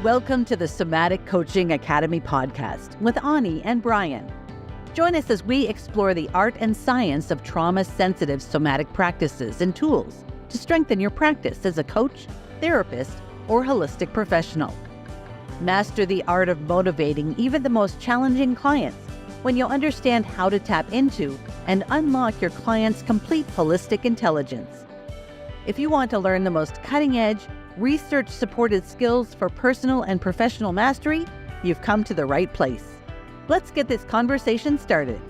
Welcome to the Somatic Coaching Academy podcast with Ani and Brian. Join us as we explore the art and science of trauma-sensitive somatic practices and tools to strengthen your practice as a coach, therapist, or holistic professional. Master the art of motivating even the most challenging clients when you'll understand how to tap into and unlock your client's complete holistic intelligence. If you want to learn the most cutting-edge, research-supported skills for personal and professional mastery, you've come to the right place. Let's get this conversation started.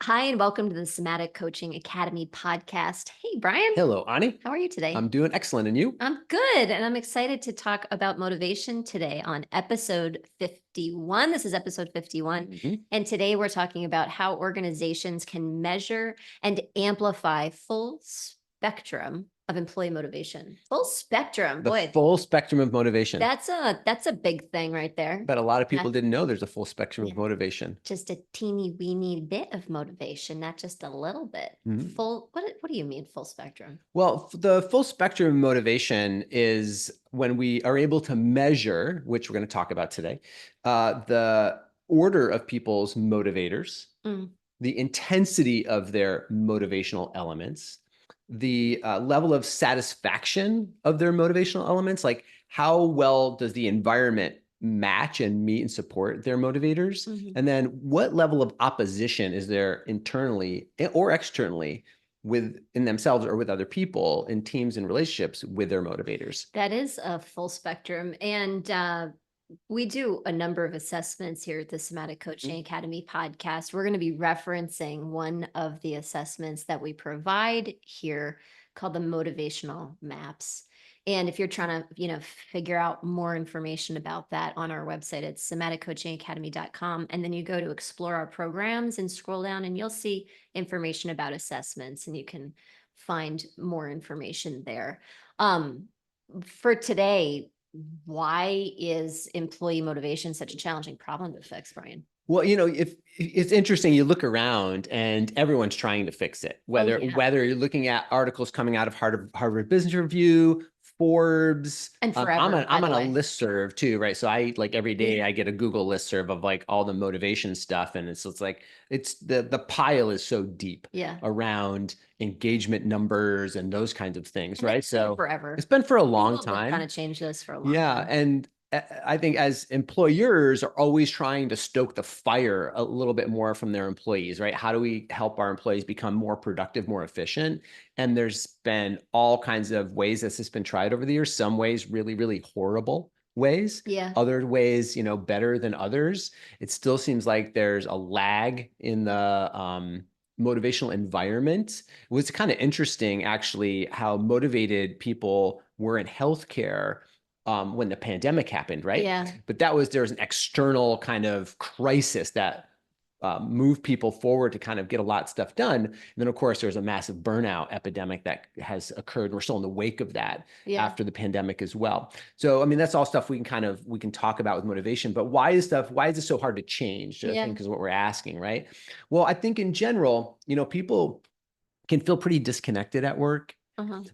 Hi, and welcome to the Somatic Coaching Academy podcast. Hey, Brian. Hello, Ani. How are you today? I'm doing excellent. And you? I'm good. And I'm excited to talk about motivation today on episode 51. This is episode 51. Mm-hmm. And today we're talking about how organizations can measure and amplify full spectrum of employee motivation. Full spectrum. The full spectrum of motivation. That's a big thing right there. But a lot of people didn't know there's a full spectrum of motivation. Just a teeny weeny bit of motivation, not just a little bit. Mm-hmm. What do you mean full spectrum? Well, the full spectrum of motivation is when we are able to measure, which we're going to talk about today, the order of people's motivators, the intensity of their motivational elements, the level of satisfaction of their motivational elements, like how well does the environment match and meet and support their motivators? Mm-hmm. And then what level of opposition is there internally or externally within themselves or with other people in teams and relationships with their motivators? That is a full spectrum. And we do a number of assessments here at the Somatic Coaching Academy podcast. We're going to be referencing one of the assessments that we provide here called the motivational maps. And if you're trying to, figure out more information about that on our website, it's somaticcoachingacademy.com. And then you go to explore our programs and scroll down and you'll see information about assessments and you can find more information there. For today, why is employee motivation such a challenging problem to fix, Brian? Well, if it's interesting, you look around and everyone's trying to fix it, whether you're looking at articles coming out of Harvard Business Review, Forbes, and forever. I'm on a listserv too, right? So I every day I get a Google listserv of like all the motivation stuff, and it's like the pile is so deep around engagement numbers and those kinds of things, right? So forever. It's been for a long time. Trying to change this for a long time. And I think as employers are always trying to stoke the fire a little bit more from their employees, right? How do we help our employees become more productive, more efficient? And there's been all kinds of ways this has been tried over the years. Some ways really, really horrible ways. Yeah. Other ways, better than others. It still seems like there's a lag in the motivational environment. It was kind of interesting, actually, how motivated people were in healthcare when the pandemic happened, right? Yeah. But there was an external kind of crisis that moved people forward to kind of get a lot of stuff done. And then, of course, there's a massive burnout epidemic that has occurred. We're still in the wake of that after the pandemic as well. So, I mean, that's all stuff we can talk about with motivation. But why is it so hard to change? I think is what we're asking, right? Well, I think in general, people can feel pretty disconnected at work.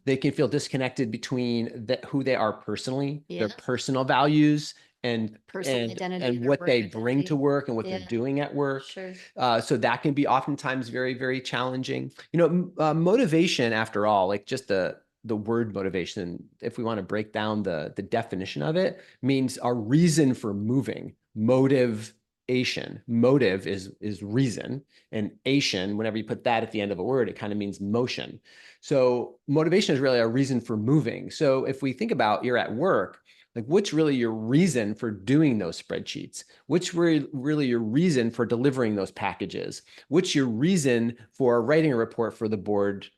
They can feel disconnected between who they are personally, their personal values, and what they bring to work and what they're doing at work. Sure. So that can be oftentimes very, very challenging. Motivation, after all, like just the word motivation, if we want to break down the definition of it, means our reason for moving. Motivation. Motive is reason, and ation, whenever you put that at the end of a word, it kind of means motion. So motivation is really a reason for moving. So if we think about you're at work, like what's really your reason for doing those spreadsheets? What's really your reason for delivering those packages? What's your reason for writing a report for the board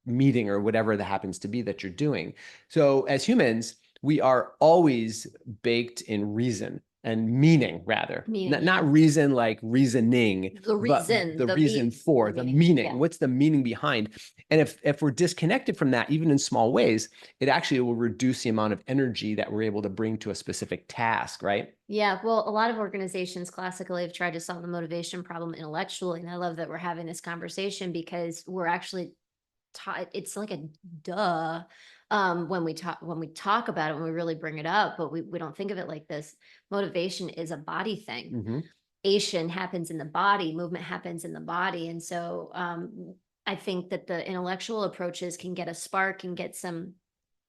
meeting or whatever that happens to be that you're doing? So as humans, we are always baked in reason. and meaning rather. Meaning, Not reason like reasoning, The reason, but the reason mean- for the meaning. yeah. What's the meaning behind? And if we're disconnected from that, even in small ways, it actually will reduce the amount of energy that we're able to bring to a specific task, right? Yeah, well, a lot of organizations classically have tried to solve the motivation problem intellectually, and I love that we're having this conversation because we're actually taught. It's like a duh when we talk about it, when we really bring it up, but we don't think of it like this. Motivation is a body thing. Mm-hmm. Ation happens in the body, movement happens in the body, and so I think that the intellectual approaches can get a spark and get some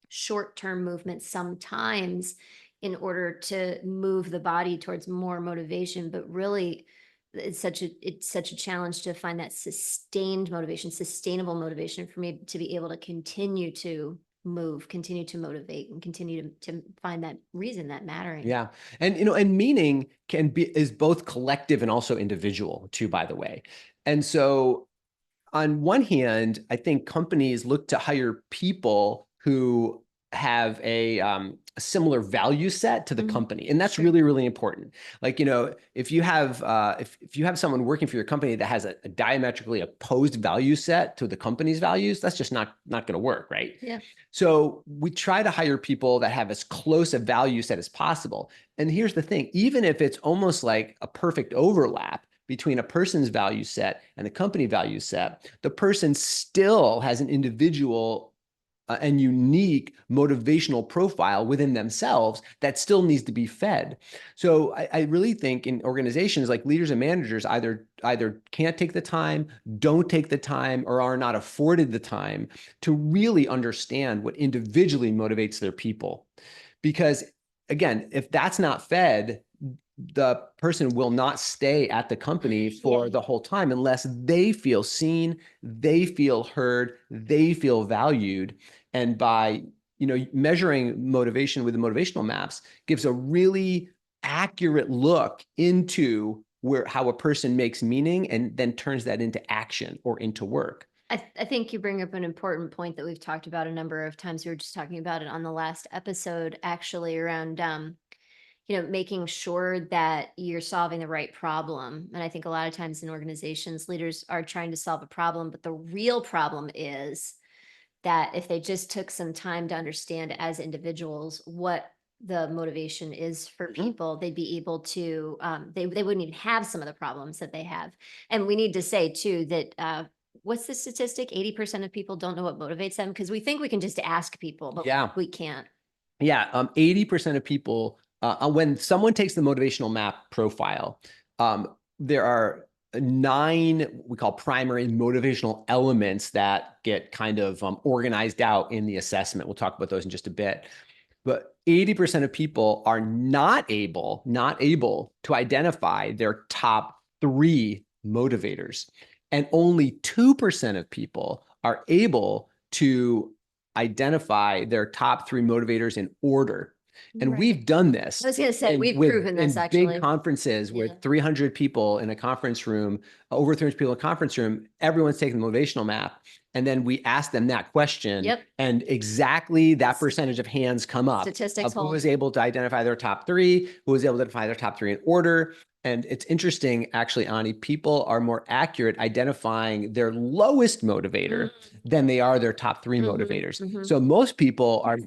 short-term movement sometimes in order to move the body towards more motivation, but really it's such a challenge to find that sustained motivation, sustainable motivation for me to be able to continue to move, continue to motivate, and continue to find that reason, that mattering. Yeah. And, and meaning is both collective and also individual too, by the way. And so on one hand, I think companies look to hire people who have a similar value set to the company, and that's really, really important. Like, if you have if you have someone working for your company that has a diametrically opposed value set to the company's values, that's just not going to work, right? Yeah. So we try to hire people that have as close a value set as possible. And here's the thing: even if it's almost like a perfect overlap between a person's value set and the company value set, the person still has an individual and unique motivational profile within themselves that still needs to be fed. So I really think in organizations, like leaders and managers either can't take the time, don't take the time, or are not afforded the time to really understand what individually motivates their people. Because again, if that's not fed, the person will not stay at the company for the whole time unless they feel seen, they feel heard, they feel valued. And by, measuring motivation with the motivational maps gives a really accurate look into how a person makes meaning and then turns that into action or into work. I think you bring up an important point that we've talked about a number of times. We were just talking about it on the last episode, actually, around making sure that you're solving the right problem. And I think a lot of times in organizations, leaders are trying to solve a problem, but the real problem is that if they just took some time to understand as individuals what the motivation is for people, they'd be able to, they wouldn't even have some of the problems that they have. And we need to say too that, what's the statistic? 80% of people don't know what motivates them, because we think we can just ask people, but we can't. Yeah, 80% of people, when someone takes the motivational map profile, there are 9 we call primary motivational elements that get kind of organized out in the assessment. We'll talk about those in just a bit. But 80% of people are not able to identify their top 3 motivators. And only 2% of people are able to identify their top 3 motivators in order. And we've done this. I was going to say, we've proven this in actually. big conferences with 300 people in a conference room, over 300 people in a conference room, everyone's taking the motivational map. And then we ask them that question, and exactly that percentage of hands come up. Statistics of who was able to identify their top 3, who was able to identify their top 3 in order. And it's interesting, actually, Ani, people are more accurate identifying their lowest motivator than they are their top 3 motivators. So most people are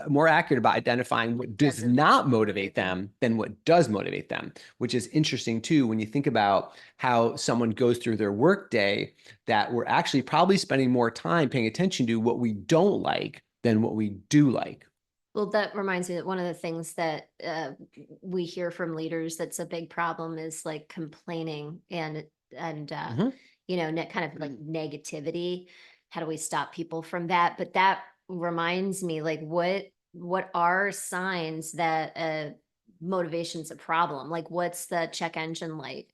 more accurate about identifying what does not motivate them than what does motivate them, which is interesting too, when you think about how someone goes through their workday, that we're actually probably spending more time paying attention to what we don't like than what we do like. Well, that reminds me that one of the things that we hear from leaders that's a big problem is like complaining and kind of like negativity. How do we stop people from that? But that reminds me, like, what are signs that motivation's a problem? Like, what's the check engine light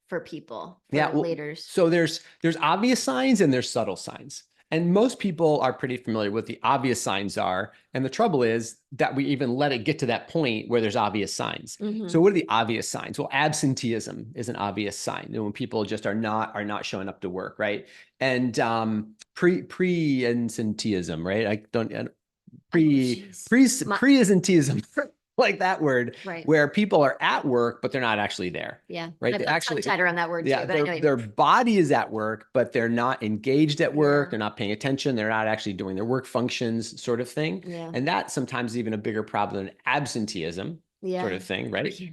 for people, for leaders? So there's obvious signs and there's subtle signs. And most people are pretty familiar with what the obvious signs are. And the trouble is that we even let it get to that point where there's obvious signs. So what are the obvious signs? Well, absenteeism is an obvious sign. When people just are not showing up to work, right? And presenteeism, right? Presenteeism. like that word, Right. where people are at work, but they're not actually there. Yeah. Right. I've They got actually, tongue tied around that word yeah, too, but anyway. their body is at work, but they're not engaged at work. Yeah. They're not paying attention. They're not actually doing their work functions, sort of thing. Yeah. And that sometimes is even a bigger problem than absenteeism, Yeah. sort of thing, right? Yeah.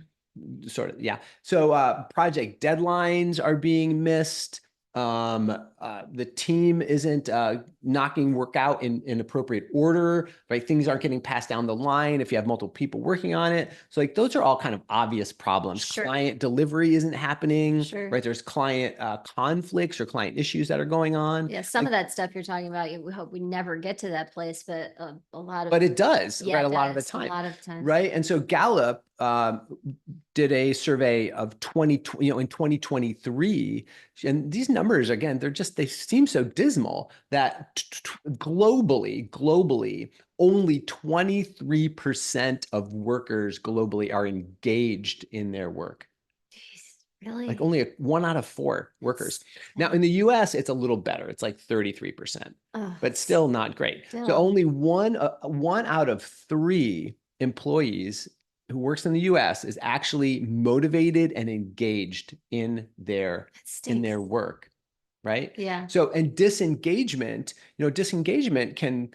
Sort of, yeah. So project deadlines are being missed. The team isn't knocking work out in appropriate order, right? Things aren't getting passed down the line if you have multiple people working on it. So like those are all kind of obvious problems. Sure. Client delivery isn't happening, Sure. right? There's client conflicts or client issues that are going on. Yeah, some of that stuff you're talking about, we hope we never get to that place, but a lot of But it does, yeah, right? it A lot of the does, time, a lot of times. right? And so Gallup did a survey of 2020, in 2023, and these numbers, again, they seem so dismal that globally, only 23% of workers globally are engaged in their work. Jeez, really? Like only 1 out of 4 workers. Now in the US, it's a little better. It's like 33%, but still not great. So still. only one out of 3 employees who works in the US is actually motivated and engaged in their work, right? Yeah. So, and disengagement can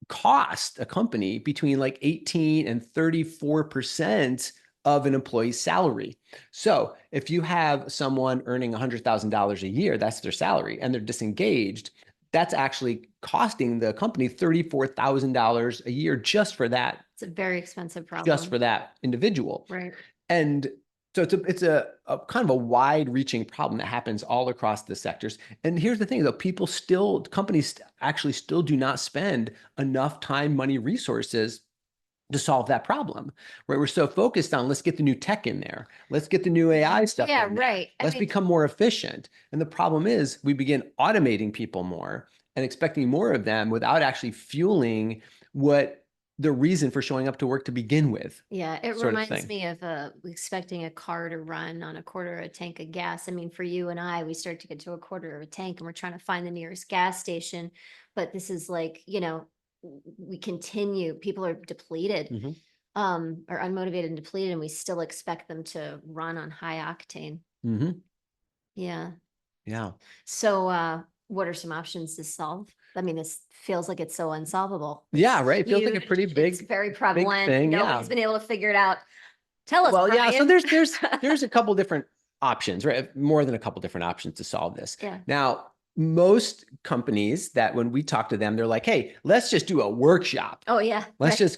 cost a company between like 18 and 34% of an employee's salary. So if you have someone earning $100,000 a year, that's their salary, and they're disengaged, that's actually costing the company $34,000 a year just for that. It's a very expensive problem. Just for that individual. Right. And so it's a kind of a wide-reaching problem that happens all across the sectors. And here's the thing, though, companies actually still do not spend enough time, money, resources to solve that problem, right? We're so focused on, let's get the new tech in there. Let's get the new AI stuff in there. Right. Let's become more efficient. And the problem is we begin automating people more and expecting more of them without actually fueling what the reason for showing up to work to begin with. Yeah, it reminds me of expecting a car to run on a quarter of a tank of gas. I mean, for you and I, we start to get to a quarter of a tank and we're trying to find the nearest gas station. But this is like, we continue, people are depleted, or unmotivated and depleted, and we still expect them to run on high octane. Yeah. Yeah. So what are some options to solve? I mean, this feels like it's so unsolvable. Yeah, right. It feels like a pretty big, it's very prevalent. thing. Nobody's been able to figure it out. Tell us, Well, yeah. So Brian. there's a couple different options, right? More than a couple different options to solve this. Yeah. Now, most companies that when we talk to them, they're like, hey, let's just do a workshop. Oh yeah.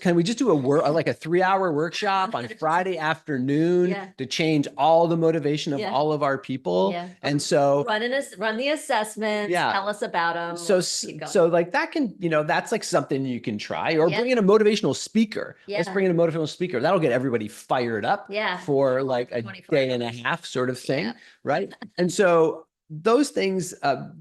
Can we just do like a 3-hour workshop on Friday afternoon to change all the motivation of all of our people? Yeah. And so run the assessments, tell us about them. So like that can, that's like something you can try, or bring in a motivational speaker. Let's bring in a motivational speaker. That'll get everybody fired up for like a day and a half sort of thing. Right. And so those things,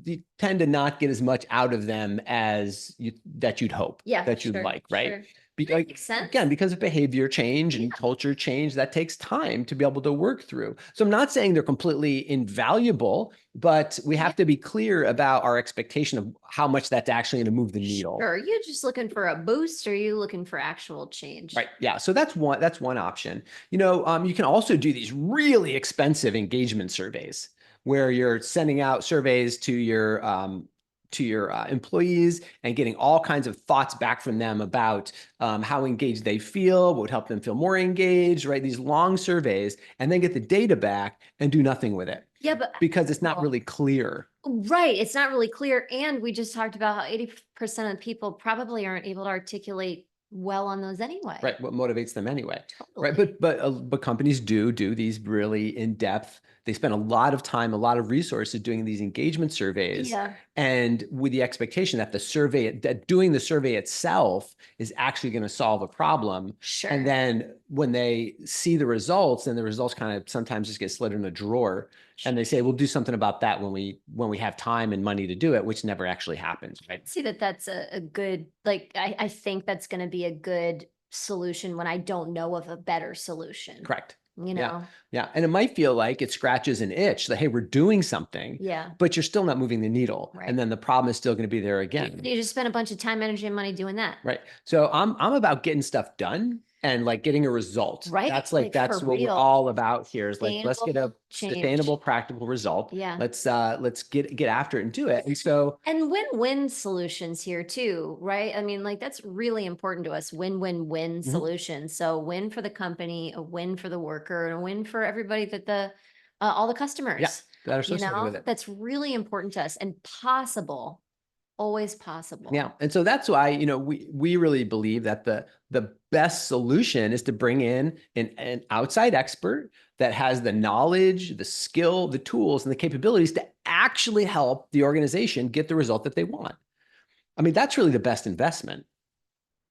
you tend to not get as much out of them as you'd hope, that you'd like, right? Makes sense. Again, because of behavior change and culture change, that takes time to be able to work through. So I'm not saying they're completely invaluable, but we have to be clear about our expectation of how much that's actually going to move the needle. Sure. Are you just looking for a boost, or are you looking for actual change? Right. Yeah. So that's one option. You can also do these really expensive engagement surveys, where you're sending out surveys to your employees and getting all kinds of thoughts back from them about how engaged they feel, what would help them feel more engaged, right? These long surveys, and then get the data back and do nothing with it. Yeah, but because it's not really clear. Right. It's not really clear. And we just talked about how 80% of people probably aren't able to articulate well on those anyway. Right. What motivates them anyway. Totally. Right. But companies do these really in-depth, they spend a lot of time, a lot of resources doing these engagement surveys. Yeah. And with the expectation that doing the survey itself is actually going to solve a problem. Sure. And then when they see the results, and the results kind of sometimes just get slid in a drawer, and they say, we'll do something about that when we have time and money to do it, which never actually happens. Right. See that's a good, I think that's going to be a good solution when I don't know of a better solution. Correct. Yeah. And it might feel like it scratches an itch that, hey, we're doing something, but you're still not moving the needle. Right. And then the problem is still going to be there again. You just spend a bunch of time, energy, and money doing that. Right. So I'm about getting stuff done. and like getting a result. Right, That's like, that's for what we're real. all about here is like, let's get a Sustainable sustainable, change. practical result. Yeah. Let's get after it and do it. And so, And win-win solutions here too, right? I mean, like, that's really important to us. Win-win-win solutions. So win for the company, a win for the worker, and a win for everybody that all the customers, that are you associated with know, it. that's really important to us and possible, always possible. Yeah. And so that's why, we really believe that the best solution is to bring in an outside expert that has the knowledge, the skill, the tools, and the capabilities to actually help the organization get the result that they want. I mean, that's really the best investment,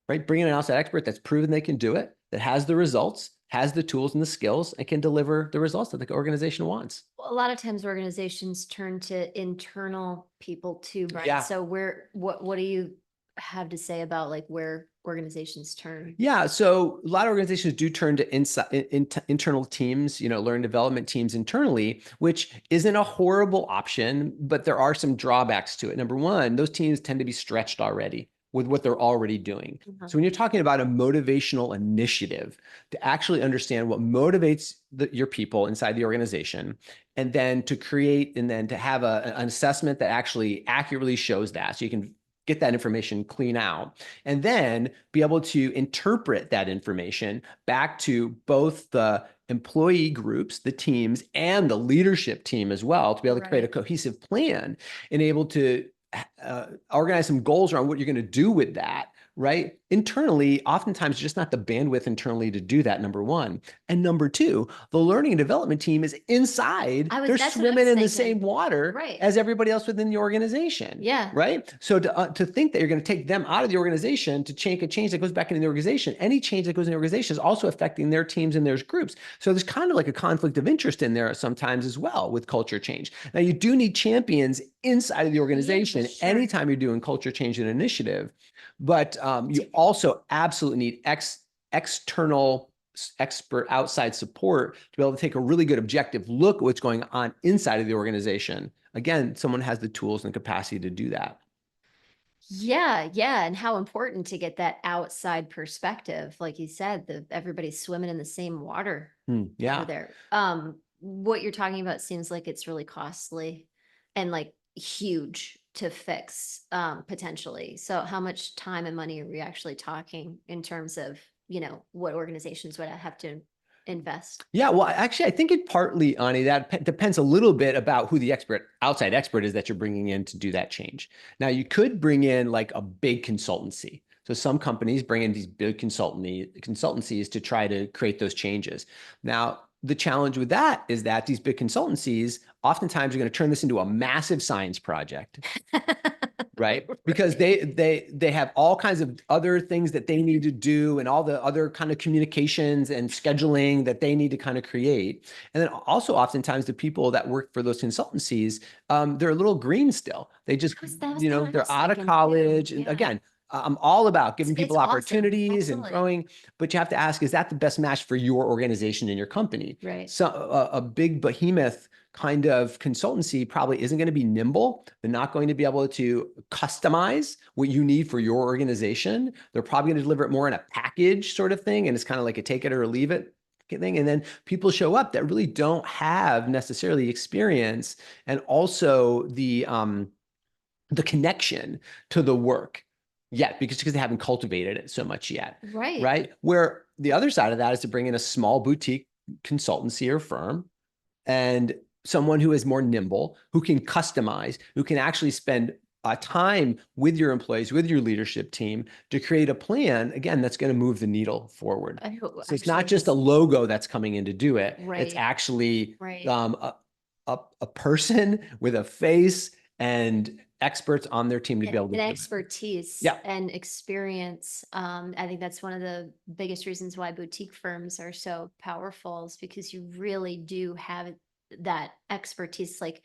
right? Bring in an outside expert that's proven they can do it, that has the results, has the tools and the skills, and can deliver the results that the organization wants. A lot of times organizations turn to internal people too, Brian. Yeah. So what do you have to say about like where organizations turn? Yeah, so a lot of organizations do turn to internal teams, learning development teams internally, which isn't a horrible option, but there are some drawbacks to it. Number one, those teams tend to be stretched already with what they're already doing. So when you're talking about a motivational initiative to actually understand what motivates your people inside the organization, and then to create and then to have an assessment that actually accurately shows that, so you can get that information clean out, and then be able to interpret that information back to both the employee groups, the teams, and the leadership team as well, to be able to create a cohesive plan and able to organize some goals around what you're going to do with that, right? Internally, oftentimes just not the bandwidth internally to do that, number one. And number two, the learning and development team is inside. They're swimming in the same water as everybody else within the organization. Yeah. Right? So to think that you're going to take them out of the organization to change a change that goes back into the organization, any change that goes in the organization is also affecting their teams and their groups. So there's kind of like a conflict of interest in there sometimes as well with culture change. Now, you do need champions inside of the organization anytime you're doing culture change and initiative, but you also absolutely need external expert outside support to be able to take a really good objective look at what's going on inside of the organization. Again, someone has the tools and capacity to do that. Yeah, yeah. And how important to get that outside perspective. Like you said, everybody's swimming in the same water over there. What you're talking about seems like it's really costly and like huge to fix, potentially. So how much time and money are we actually talking in terms of, what organizations would have to invest? Yeah, well, actually, I think it partly, Ani, that depends a little bit about who the outside expert is that you're bringing in to do that change. Now, you could bring in like a big consultancy. So some companies bring in these big consultancies to try to create those changes. Now, the challenge with that is that these big consultancies oftentimes are going to turn this into a massive science project. Right? Because they have all kinds of other things that they need to do and all the other kind of communications and scheduling that they need to kind of create. And then also oftentimes the people that work for those consultancies, they're a little green still. They just, they're out of college. And again, I'm all about giving people opportunities and growing, but you have to ask, is that the best match for your organization and your company? Right. So a big behemoth kind of consultancy probably isn't going to be nimble. They're not going to be able to customize what you need for your organization. They're probably going to deliver it more in a package sort of thing. And it's kind of like a take it or leave it thing. And then people show up that really don't have necessarily experience and also the connection to the work yet, because they haven't cultivated it so much yet. Right. Where the other side of that is to bring in a small boutique consultancy or firm and someone who is more nimble, who can customize, who can actually spend time with your employees, with your leadership team to create a plan, again, that's going to move the needle forward. So it's not just a logo that's coming in to do it. It's actually a person with a face and experts on their team to be able to do expertise and experience. I think that's one of the biggest reasons why boutique firms are so powerful, is because you really do have that expertise. Like,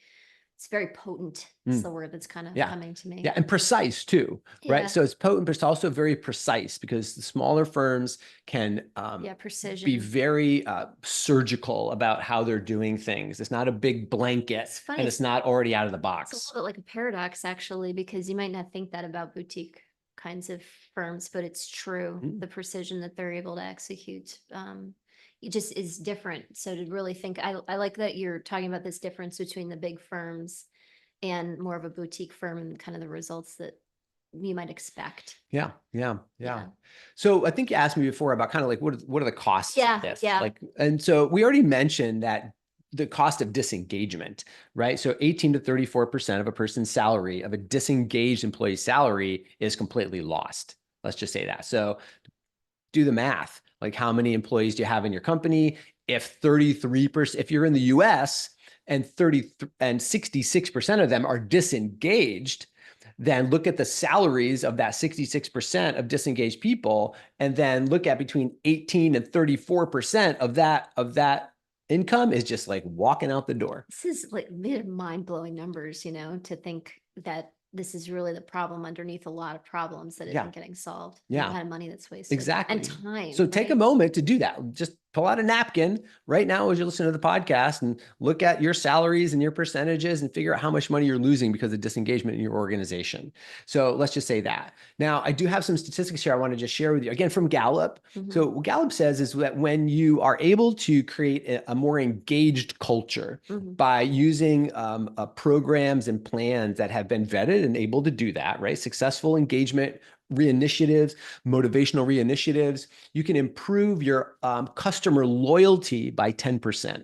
it's very potent. It's the word that's kind of coming to me. Yeah, and precise too, right? So it's potent, but it's also very precise, because the smaller firms can precision. be very surgical about how they're doing things. It's not a big blanket, and it's not already out of the box. It's a little bit like a paradox, actually, because you might not think that about boutique kinds of firms, but it's true. Mm. The precision that they're able to execute, it just is different. So to really think, I like that you're talking about this difference between the big firms and more of a boutique firm and kind of the results that you might expect. Yeah. Yeah. So I think you asked me before about kind of like, what are the costs Yeah, of this? yeah. Like, and so we already mentioned that the cost of disengagement, right? So 18 to 34% of a person's salary, of a disengaged employee's salary, is completely lost. Let's just say that. So do the math. Like, how many employees do you have in your company? If 33%, if you're in the US and 66% of them are disengaged, then look at the salaries of that 66% of disengaged people, and then look at between 18 and 34% of that income is just like walking out the door. This is like mind-blowing numbers, to think that this is really the problem underneath a lot of problems that isn't getting solved. Yeah. A lot of money that's wasted. Exactly. And time. So take a moment to do that. Just pull out a napkin right now as you listen to the podcast and look at your salaries and your percentages and figure out how much money you're losing because of disengagement in your organization. So let's just say that. Now, I do have some statistics here I want to just share with you, again, from Gallup. So what Gallup says is that when you are able to create a more engaged culture by using programs and plans that have been vetted and able to do that, right? Successful engagement reinitiatives, motivational reinitiatives, you can improve your customer loyalty by 10%.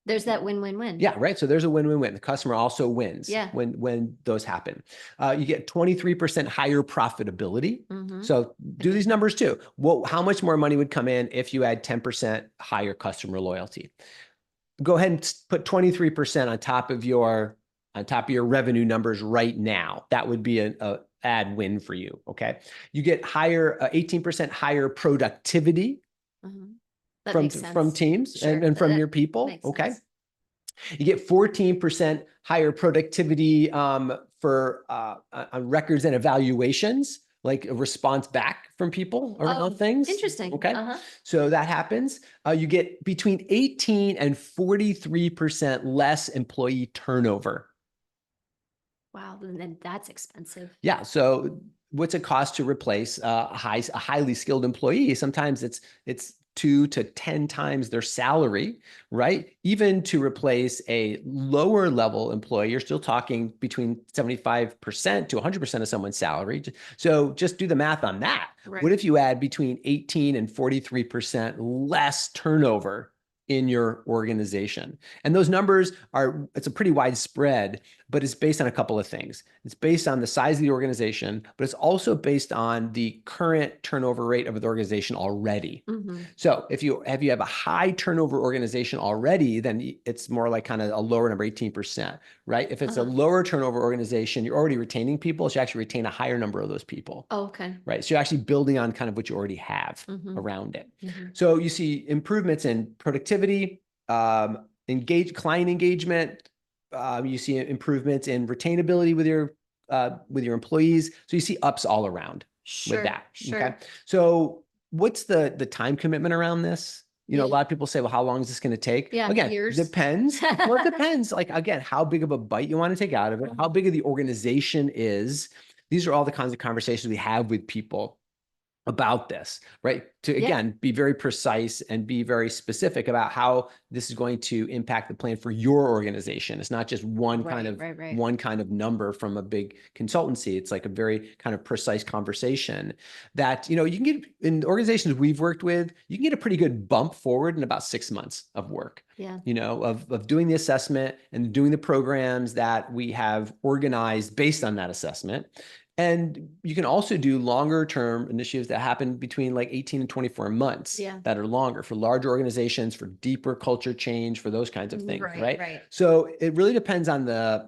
There's that win-win-win. Yeah, right. So there's a win-win-win. The customer also wins Yeah. when those happen. You get 23% higher profitability. So do these numbers too. How much more money would come in if you had 10% higher customer loyalty? Go ahead and put 23% on top of your revenue numbers right now. That would be a add win for you. Okay. You get 18% higher productivity from teams and from your people. Okay. You get 14% higher productivity for records and evaluations, like a response back from people around things. Interesting. Okay. So that happens. You get between 18 and 43% less employee turnover. Wow, then that's expensive. Yeah. So what's it cost to replace a highly skilled employee? Sometimes it's 2 to 10 times their salary, right? Even to replace a lower level employee, you're still talking between 75% to 100% of someone's salary. So just do the math on that. Right. What if you add between 18 and 43% less turnover in your organization? And those numbers it's a pretty wide spread, but it's based on a couple of things. It's based on the size of the organization, but it's also based on the current turnover rate of the organization already. So if you have a high turnover organization already, then it's more like kind of a lower number, 18%, right? If it's a lower turnover organization, you're already retaining people, so you actually retain a higher number of those people. Oh, okay. Right. So you're actually building on kind of what you already have around it. So you see improvements in productivity, client engagement. You see improvements in retainability with your employees. So you see ups all around with that. Okay. So what's the time commitment around this? A lot of people say, well, how long is this going to take? Yeah, again, years. Depends. Well, it depends. Like, again, how big of a bite you want to take out of it, how big of the organization is. These are all the kinds of conversations we have with people about this, right? To, again, be very precise and be very specific about how this is going to impact the plan for your organization. It's not just one kind of number from a big consultancy. It's like a very kind of precise conversation that, you can get in organizations we've worked with, you can get a pretty good bump forward in about 6 months of work. Yeah. Of doing the assessment and doing the programs that we have organized based on that assessment. And you can also do longer term initiatives that happen between like 18 and 24 months that are longer for larger organizations, for deeper culture change, for those kinds of things, right? So it really depends on the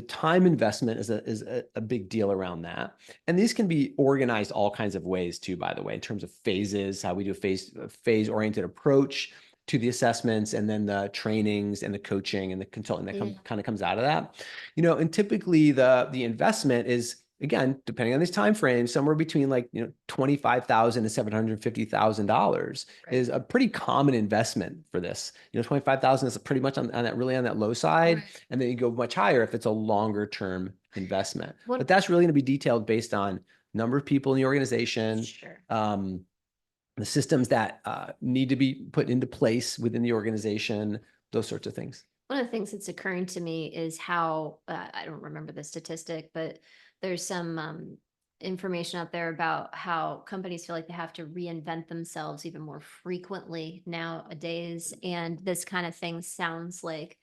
time investment is a big deal around that. And these can be organized all kinds of ways too, by the way, in terms of phases, how we do a phase-oriented approach to the assessments, and then the trainings and the coaching and the consulting that kind of comes out of that. And typically the investment is, again, depending on these timeframes, somewhere between like $25,000 and $750,000 is a pretty common investment for this. $25,000 is pretty much on that low side, and then you go much higher if it's a longer term investment. But that's really going to be detailed based on number of people in the organization, Sure. the systems that need to be put into place within the organization, those sorts of things. One of the things that's occurring to me is how, I don't remember the statistic, but there's some information out there about how companies feel like they have to reinvent themselves even more frequently nowadays. And this kind of thing sounds like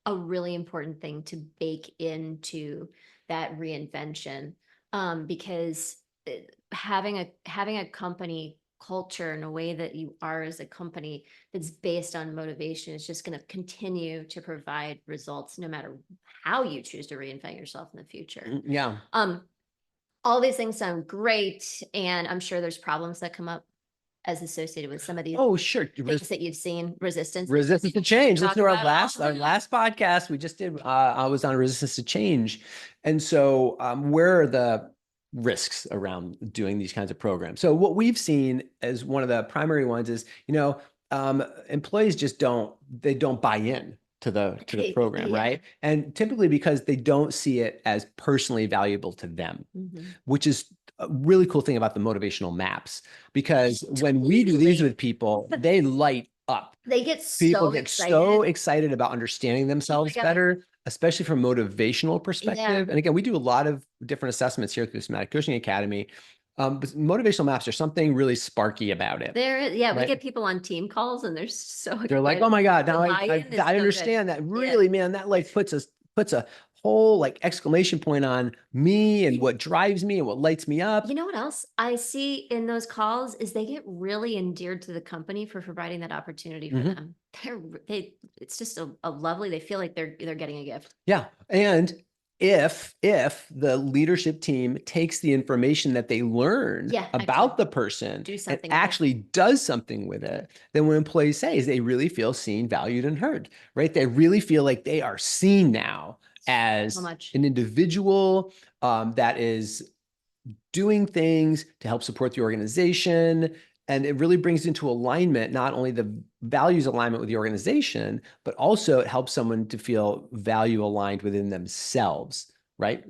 a really important thing to bake into that reinvention, because having a company culture in a way that you are as a company that's based on motivation is just going to continue to provide results no matter how you choose to reinvent yourself in the future. Yeah. All these things sound great, and I'm sure there's problems that come up as associated with some of these Oh, sure. things that you've seen. Resistance To change. Listen to our Talk about last podcast we just did. I was on resistance to change, and so where are the risks around doing these kinds of programs? So what we've seen as one of the primary ones is, employees just don't buy in to the program, Yeah. right? And typically because they don't see it as personally valuable to them, which is a really cool thing about the motivational maps, because when we do these with people, they light up. They get People so get excited. so excited about understanding themselves better, especially from a motivational perspective. Yeah. And again, we do a lot of different assessments here through the Somatic Coaching Academy. But motivational maps, there's something really sparky about it. Yeah, we right? get people on team calls and they're so excited. They're like, oh my God, now The I buy-in is so understand good. that. Really, man, that like puts a whole like exclamation point on me and what drives me and what lights me up. You know what else I see in those calls is they get really endeared to the company for providing that opportunity for them. It's just a lovely, they feel like they're getting a gift. Yeah. And if the leadership team takes the information that they learn about the person and actually does something with it, then what employees say is they really feel seen, valued, and heard, right? They really feel like they are seen now as an individual that is doing things to help support the organization. And it really brings into alignment, not only the values alignment with the organization, but also it helps someone to feel value aligned within themselves, right?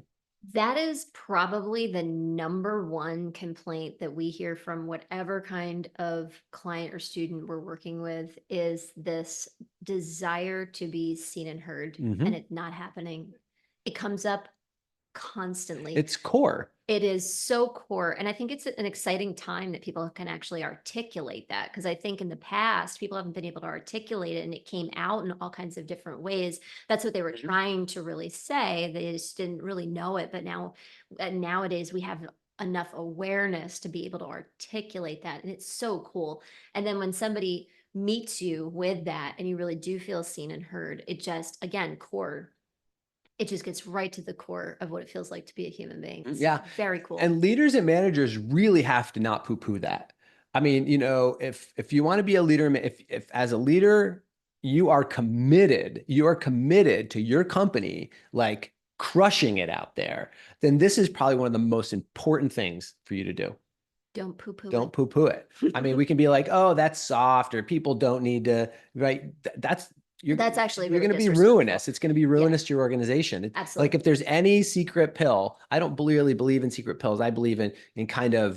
That is probably the number one complaint that we hear from whatever kind of client or student we're working with, is this desire to be seen and heard, and it not happening. It comes up constantly. It's core. It is so core. And I think it's an exciting time that people can actually articulate that. Because I think in the past, people haven't been able to articulate it, and it came out in all kinds of different ways. That's what they were trying to really say. They just didn't really know it. But nowadays, we have enough awareness to be able to articulate that. And it's so cool. And then when somebody meets you with that and you really do feel seen and heard, it just, again, core. It just gets right to the core of what it feels like to be a human being. It's very cool. And leaders and managers really have to not poo-poo that. I mean, if you want to be a leader, if as a leader, you are committed to your company, like crushing it out there, then this is probably one of the most important things for you to do. Don't poo-poo it. Don't poo-poo it. I mean, we can be like, oh, that's soft, or people don't need to, right? That's actually you're really going to be ruinous. It's going to be ruinous to your organization. Absolutely. Like if there's any secret pill, I don't really believe in secret pills. I believe in kind of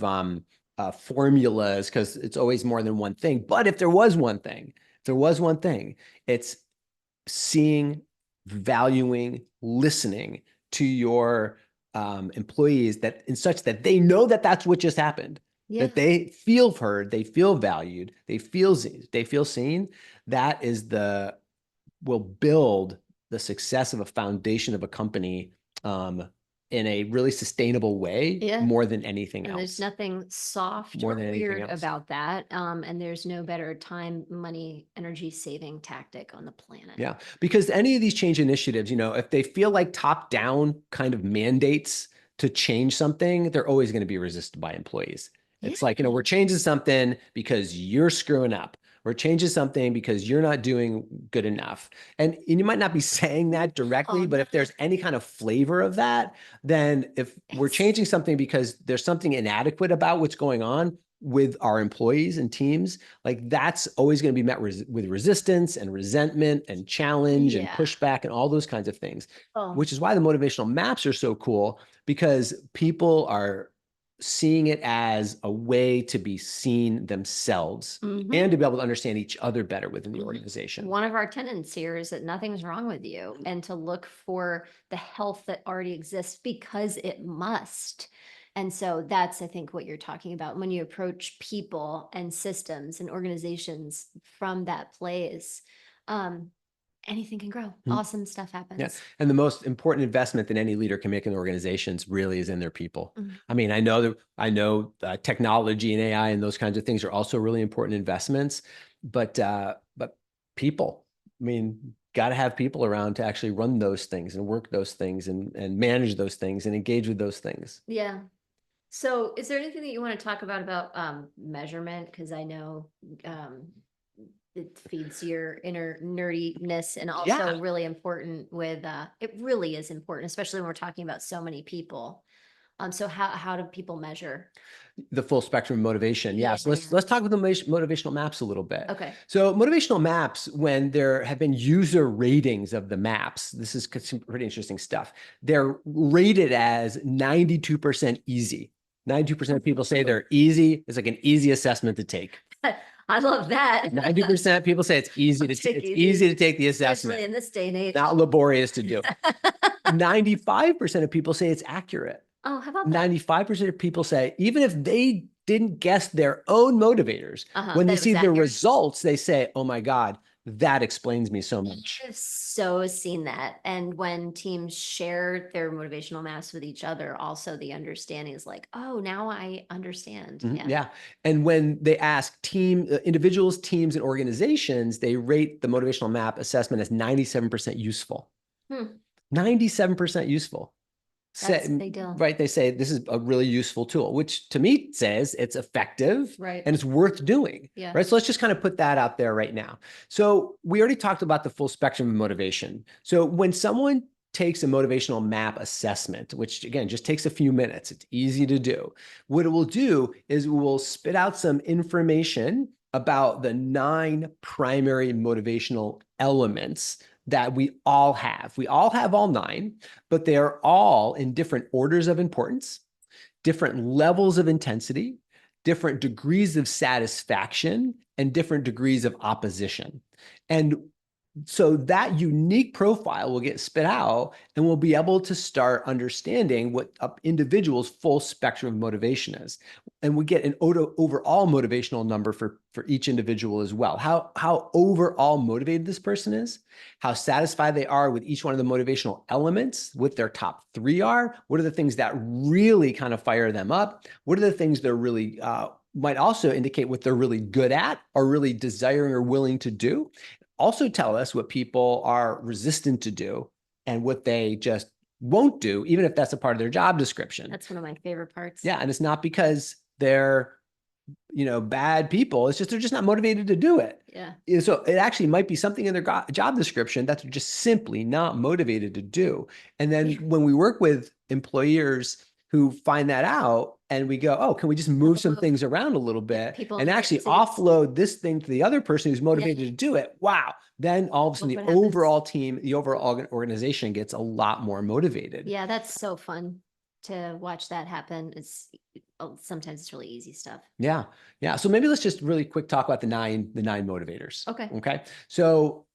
formulas, because it's always more than one thing. But if there was one thing, it's seeing, valuing, listening to your employees in such that they know that that's what just happened. That they feel heard, they feel valued, they feel seen. That will build the success of a foundation of a company in a really sustainable way, more than anything else. There's nothing soft or weird about that. And there's no better time, money, energy saving tactic on the planet. Yeah, because any of these change initiatives, if they feel like top down kind of mandates to change something, they're always going to be resisted by employees. It's like, we're changing something because you're screwing up. We're changing something because you're not doing good enough. And you might not be saying that directly, but if there's any kind of flavor of that, then if we're changing something because there's something inadequate about what's going on with our employees and teams, like that's always going to be met with resistance and resentment and challenge and pushback and all those kinds of things, which is why the motivational maps are so cool, because people are seeing it as a way to be seen themselves and to be able to understand each other better within the organization. One of our tenets here is that nothing's wrong with you, and to look for the health that already exists because it must. And so that's, I think, what you're talking about when you approach people and systems and organizations from that place. Anything can grow. Awesome stuff happens. Yeah. And the most important investment that any leader can make in organizations really is in their people. I mean, I know technology and AI and those kinds of things are also really important investments, but people, I mean, got to have people around to actually run those things and work those things and manage those things and engage with those things. Yeah. So is there anything that you want to talk about measurement? Because I know it feeds your inner nerdiness, and also really important with it really is important, especially when we're talking about so many people. So how do people measure the full spectrum of motivation? Yeah. So let's talk about the motivational maps a little bit. Okay. So motivational maps, when there have been user ratings of the maps, this is some pretty interesting stuff. They're rated as 92% easy. 92% of people say they're easy. It's like an easy assessment to take. I love that. 90% of people say it's easy to take the assessment. Especially in this day and age. Not laborious to do. 95% of people say it's accurate. Oh, how about that? 95% of people say, even if they didn't guess their own motivators, when they see the results, they say, oh my God, that explains me so much. I've so seen that. And when teams share their motivational maps with each other, also the understanding is like, oh, now I understand. Yeah. And when they ask individuals, teams, and organizations, they rate the motivational map assessment as 97% useful. 97% useful. That's a big deal. Right. They say this is a really useful tool, which to me says it's effective and it's worth doing. Yeah. Right. So let's just kind of put that out there right now. So we already talked about the full spectrum of motivation. So when someone takes a motivational map assessment, which again, just takes a few minutes, it's easy to do. What it will do is it will spit out some information about the 9 primary motivational elements that we all have. We all have all 9, but they are all in different orders of importance, different levels of intensity, different degrees of satisfaction, and different degrees of opposition. And so that unique profile will get spit out, and we'll be able to start understanding what an individual's full spectrum of motivation is. And we get an overall motivational number for each individual as well. How overall motivated this person is, how satisfied they are with each one of the motivational elements, what their top 3 are, what are the things that really kind of fire them up, what are the things they're really might also indicate what they're really good at or really desiring or willing to do. Also tell us what people are resistant to do and what they just won't do, even if that's a part of their job description. That's one of my favorite parts. Yeah. And it's not because they're, bad people. It's just, they're just not motivated to do it. Yeah. So it actually might be something in their job description that they're just simply not motivated to do. And then when we work with employers who find that out, and we go, oh, can we just move some things around a little bit and actually offload this thing to the other person who's motivated to do it? Wow. Then all of a sudden the overall team, the overall organization gets a lot more motivated. Yeah, that's so fun to watch that happen. Sometimes it's really easy stuff. Yeah. Yeah. So maybe let's just really quick talk about the nine motivators. Okay. So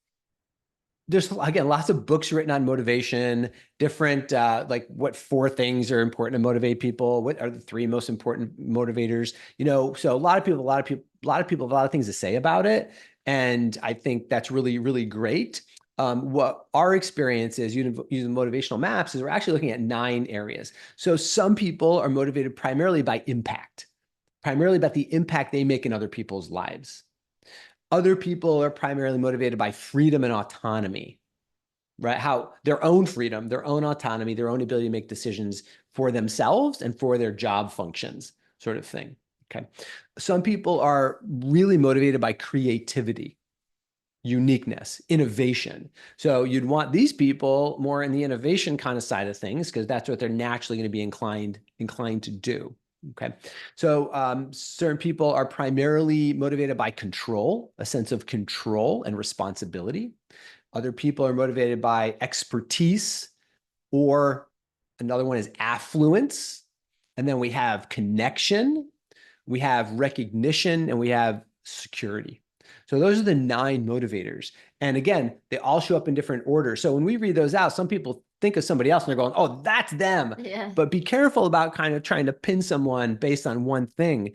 there's, again, lots of books written on motivation, different, like what 4 things are important to motivate people. What are the 3 most important motivators? So a lot of people have a lot of things to say about it. And I think that's really, really great. What our experience is using motivational maps is we're actually looking at 9 areas. So some people are motivated primarily by impact, primarily about the impact they make in other people's lives. Other people are primarily motivated by freedom and autonomy, right? How their own freedom, their own autonomy, their own ability to make decisions for themselves and for their job functions, sort of thing. Okay. Some people are really motivated by creativity, uniqueness, innovation. So you'd want these people more in the innovation kind of side of things, because that's what they're naturally going to be inclined to do. Okay. So certain people are primarily motivated by control, a sense of control and responsibility. Other people are motivated by expertise, or another one is affluence. and then we have connection, we have recognition, and we have security. So those are the 9 motivators. And again, they all show up in different orders. So when we read those out, some people think of somebody else and they're going, oh, that's them. Yeah. But be careful about kind of trying to pin someone based on one thing,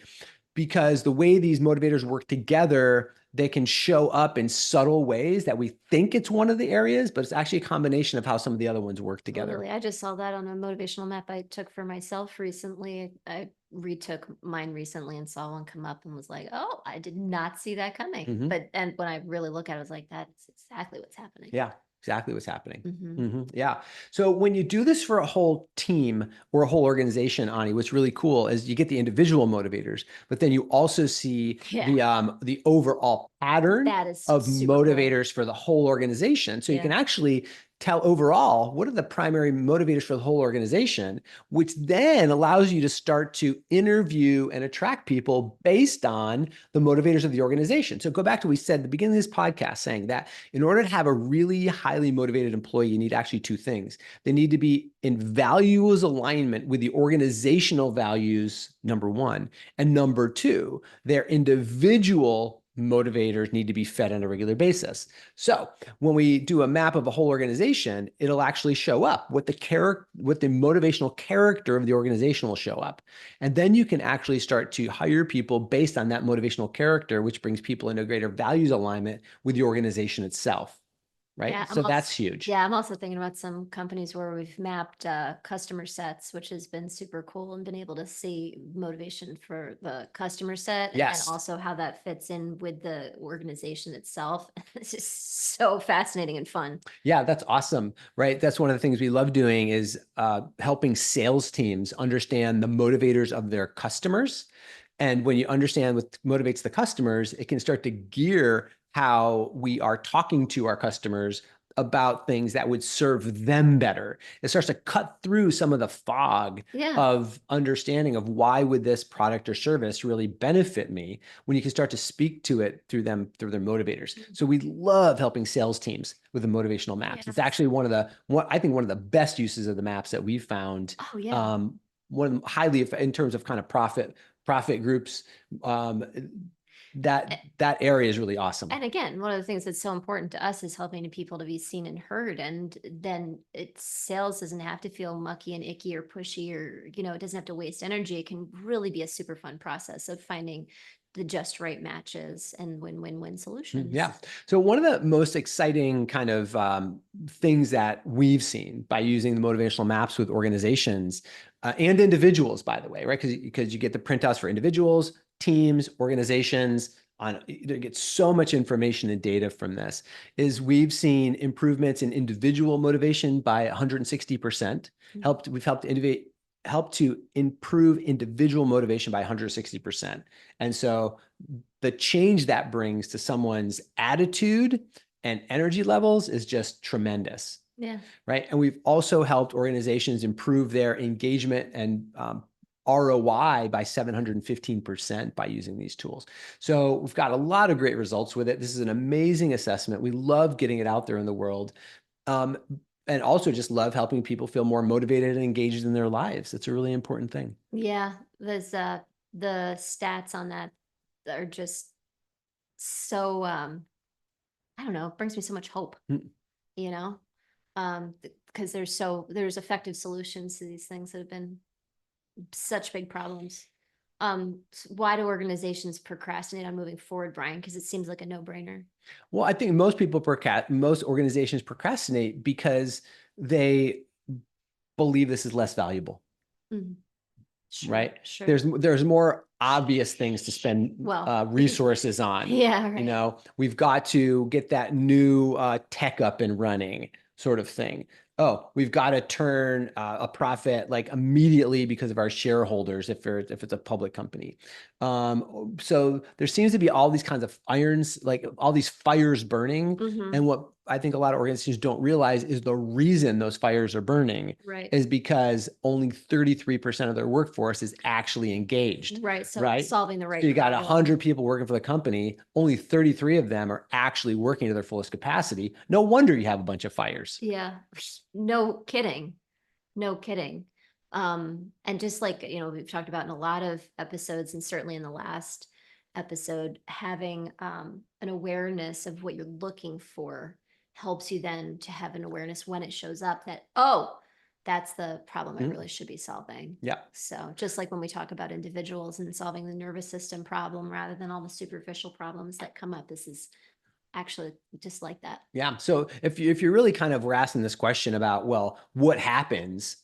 because the way these motivators work together, they can show up in subtle ways that we think it's one of the areas, but it's actually a combination of how some of the other ones work together. Totally. I just saw that on a motivational map I took for myself recently. I retook mine recently and saw one come up and was like, oh, I did not see that coming. Mhm. And when I really look at it, I was like, that's exactly what's happening. Yeah, exactly what's happening. Mhm. Yeah. So when you do this for a whole team or a whole organization, Ani, what's really cool is you get the individual motivators, but then you also see Yeah. the overall pattern That is of super cool. motivators for the whole organization. So you Yeah. can actually tell overall what are the primary motivators for the whole organization, which then allows you to start to interview and attract people based on the motivators of the organization. So go back to what we said at the beginning of this podcast, saying that in order to have a really highly motivated employee, you need actually 2 things. They need to be in values alignment with the organizational values, number 1. And number 2, their individual motivators need to be fed on a regular basis. So when we do a map of a whole organization, it'll actually show up what the motivational character of the organization will show up. And then you can actually start to hire people based on that motivational character, which brings people into greater values alignment with the organization itself. Right. Yeah, So that's huge. Yeah, I'm also thinking about some companies where we've mapped customer sets, which has been super cool, and been able to see motivation for the customer set. Yes. And also how that fits in with the organization itself. It's just so fascinating and fun. Yeah, that's awesome. Right. That's one of the things we love doing is helping sales teams understand the motivators of their customers. And when you understand what motivates the customers, it can start to gear how we are talking to our customers about things that would serve them better. It starts to cut through some of the fog of understanding of why would this product or service really benefit me, when you can start to speak to it through their motivators. So we love helping sales teams with the motivational maps. It's actually I think one of the best uses of the maps that we've found. Oh, yeah. One highly, in terms of kind of profit groups, that area is really awesome. And again, one of the things that's so important to us is helping people to be seen and heard. And then sales doesn't have to feel mucky and icky or pushy, or, it doesn't have to waste energy. It can really be a super fun process of finding the just right matches and win-win-win solutions. Yeah. So one of the most exciting kind of things that we've seen by using the motivational maps with organizations and individuals, by the way, right? Because you get the printouts for individuals, teams, organizations. You get so much information and data from this, is we've seen improvements in individual motivation by 160%. We've helped to improve individual motivation by 160%. And so the change that brings to someone's attitude and energy levels is just tremendous. Yeah. Right. And we've also helped organizations improve their engagement and ROI by 715% by using these tools. So we've got a lot of great results with it. This is an amazing assessment. We love getting it out there in the world. And also just love helping people feel more motivated and engaged in their lives. It's a really important thing. Yeah. There's the stats on that are just so, I don't know, it brings me so much hope, because there's effective solutions to these things that have been such big problems. Why do organizations procrastinate on moving forward, Brian? Because it seems like a no-brainer. Well, I think most organizations procrastinate because they believe this is less valuable. Mm-hmm. Sure, right? Sure. There's more obvious things to spend resources on. Yeah, right. We've got to get that new tech up and running, sort of thing. Oh, we've got to turn a profit like immediately because of our shareholders if it's a public company. So there seems to be all these kinds of irons, like all these fires burning. Mm-hmm. And what I think a lot of organizations don't realize is the reason those fires are burning is because only 33% of their workforce is actually engaged. Right. So right? solving the right. So you got 100 people working for the company, only 33 of them are actually working to their fullest capacity. No wonder you have a bunch of fires. Yeah. No kidding. No kidding. And just like, we've talked about in a lot of episodes, and certainly in the last episode, having an awareness of what you're looking for helps you then to have an awareness when it shows up that, oh, that's the problem I really should be solving. Yeah. So just like when we talk about individuals and solving the nervous system problem rather than all the superficial problems that come up, this is actually just like that. Yeah. So if you're really kind of, we're asking this question about, well, what happens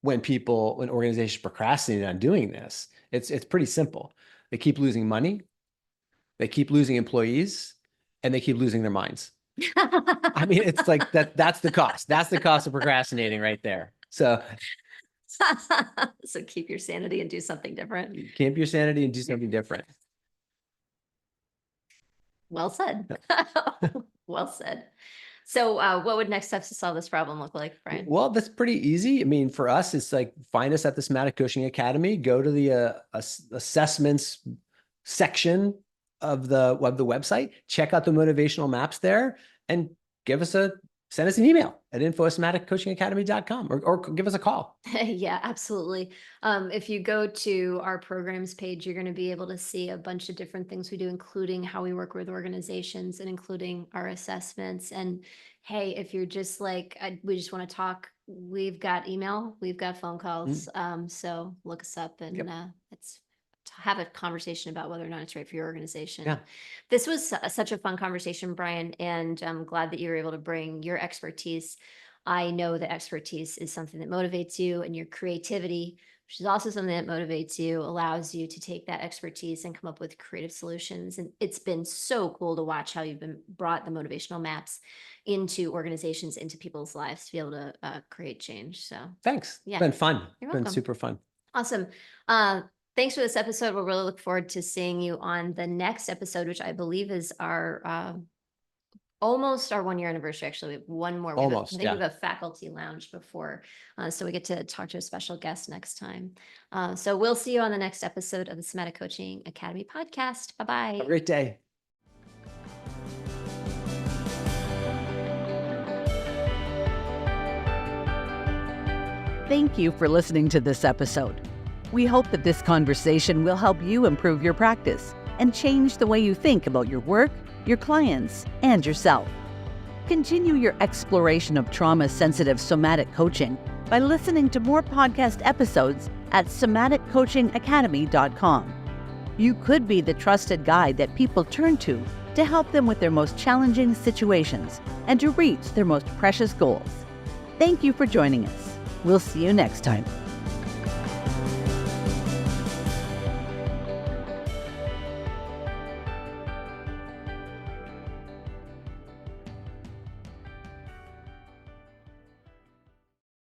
when organizations procrastinate on doing this? It's pretty simple. They keep losing money, they keep losing employees, and they keep losing their minds. I mean, it's like that's the cost. That's the cost of procrastinating right there. So keep your sanity and do something different. keep your sanity and do something different. Well said. Well said. So what would next steps to solve this problem look like, Brian? Well, that's pretty easy. I mean, for us, it's like, find us at the Somatic Coaching Academy, go to the assessments section of the website, check out the motivational maps there, and send us an email at info@somaticcoachingacademy.com or give us a call. Yeah, absolutely. If you go to our programs page, you're going to be able to see a bunch of different things we do, including how we work with organizations and including our assessments. And hey, if you're just like, we just want to talk, we've got email, we've got phone calls. So look us up and it's have a conversation about whether or not it's right for your organization. Yeah. This was such a fun conversation, Brian, and I'm glad that you were able to bring your expertise. I know that expertise is something that motivates you, and your creativity, which is also something that motivates you, allows you to take that expertise and come up with creative solutions. And it's been so cool to watch how you've brought the motivational maps into organizations, into people's lives to be able to create change. So thanks. Yeah. It's been fun. You're It's been welcome. super fun. Awesome. Thanks for this episode. We'll really look forward to seeing you on the next episode, which I believe is our almost our 1 year anniversary. Actually, we have one more. Almost, I think we have a faculty lounge before, so we get to talk to a special guest next time. So we'll see you on the next episode of the Somatic Coaching Academy podcast. Bye-bye. Have a great day. Thank you for listening to this episode. We hope that this conversation will help you improve your practice and change the way you think about your work, your clients, and yourself. Continue your exploration of trauma-sensitive somatic coaching by listening to more podcast episodes at somaticcoachingacademy.com. You could be the trusted guide that people turn to help them with their most challenging situations and to reach their most precious goals. Thank you for joining us. We'll see you next time.